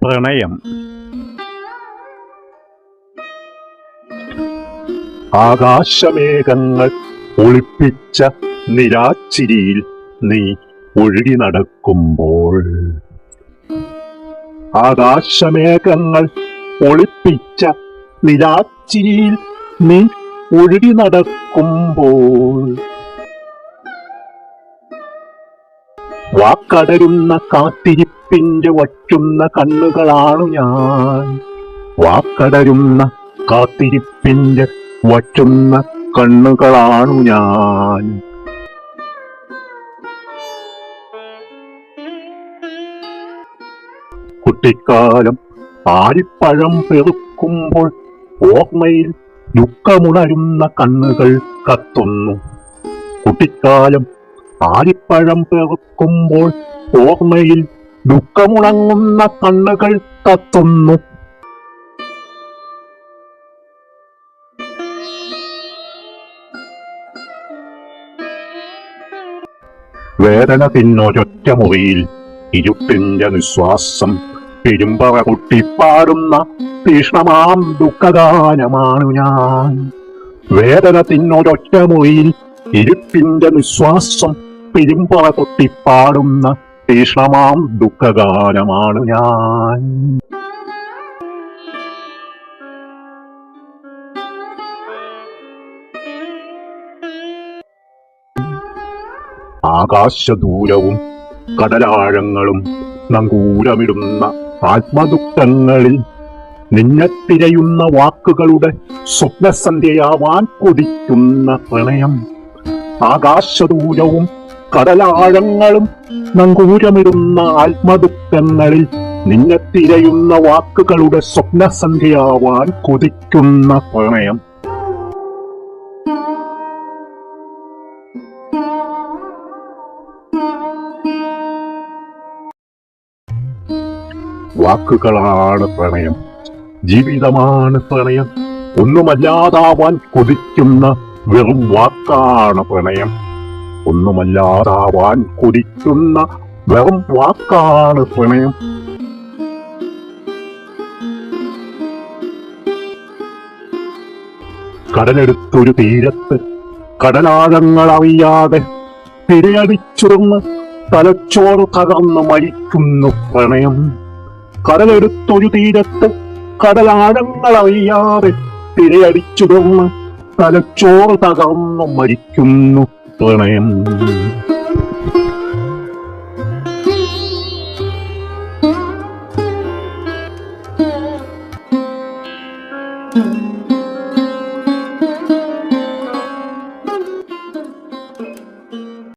പ്രണയം. ആകാശമേഘങ്ങൾ ഒളിപ്പിച്ച നിരാച്ചിരിയിൽ നീ ഒഴുകി നടക്കുമ്പോൾ, ആകാശമേഘങ്ങൾ ഒളിപ്പിച്ച നിരാച്ചിരിയിൽ നീ ഒഴുകി നടക്കുമ്പോൾ, വാക്കടരുന്ന കാത്തിരിപ്പിന്റെ വറ്റുന്ന കണ്ണുകളാണു ഞാൻ. വാക്കടരുന്ന കാത്തിരിപ്പിന്റെ വറ്റുന്ന കണ്ണുകളാണു ഞാൻ. കുട്ടിക്കാലം ആരിപ്പഴം പെറുക്കുമ്പോൾ ഓർമ്മയിൽ ദുഃഖമുണരുന്ന കണ്ണുകൾ കത്തുന്നു. കുട്ടിക്കാലം ആരിപ്പഴം പെറുക്കുമ്പോൾ ഓർമ്മയിൽ ദുഃഖമുണങ്ങുന്ന കണ്ണുകൾ കത്തുന്നു. വേദന തിന്നൊരൊറ്റ മുറിയിൽ ഇരുട്ടിന്റെ നിശ്വാസം പെരുമ്പറ കുട്ടിപ്പാടുന്ന തീഷ്ണമാം ദുഃഖഗാനമാണു ഞാൻ. വേദന തിന്നൊരൊറ്റ മുറിയിൽ ഇരുട്ടിന്റെ നിശ്വാസം പെരുമ്പറ കുട്ടിപ്പാടുന്ന തീഷ്ണമാം ദുഃഖഗാനമാണു ഞാൻ. ആകാശദൂരവും കടലാഴങ്ങളും നങ്കൂരമിടുന്ന ആത്മദുഃഖങ്ങളിൽ നിന്നെ തിരയുന്ന വാക്കുകളുടെ സ്വപ്നസന്ധ്യയാവാൻ കൊതിക്കുന്ന പ്രണയം. ആകാശദൂരവും കടലാഴങ്ങളും നങ്കൂരമിടുന്ന ആത്മദുഃഖങ്ങളിൽ നിന്നെ തിരയുന്ന വാക്കുകളുടെ സ്വപ്നസന്ധ്യയാവാൻ കൊതിക്കുന്ന പ്രണയം. വാക്കുകളാണ് പ്രണയം, ജീവിതമാണ് പ്രണയം. ഒന്നുമല്ലാതാവാൻ കൊതിക്കുന്ന വെറും വാക്കാണ് പ്രണയം. ഒന്നുമല്ലാതാവാൻ കൊതിക്കുന്ന വെറും വാക്കാണ് പ്രണയം. കടലെടുത്തൊരു തീരത്ത് കടലാഴങ്ങൾ അറിയാതെ തിരയടിച്ചുറന്ന് തലച്ചോറ് തകർന്ന് മരിക്കുന്നു പ്രണയം. കടലെടുത്തൊരു തീരത്ത് കടലാഴങ്ങൾ അറിയാതെ തിരയടിച്ചുറന്ന് തലച്ചോറ് തകർന്ന് മരിക്കുന്നു പ്രണയം.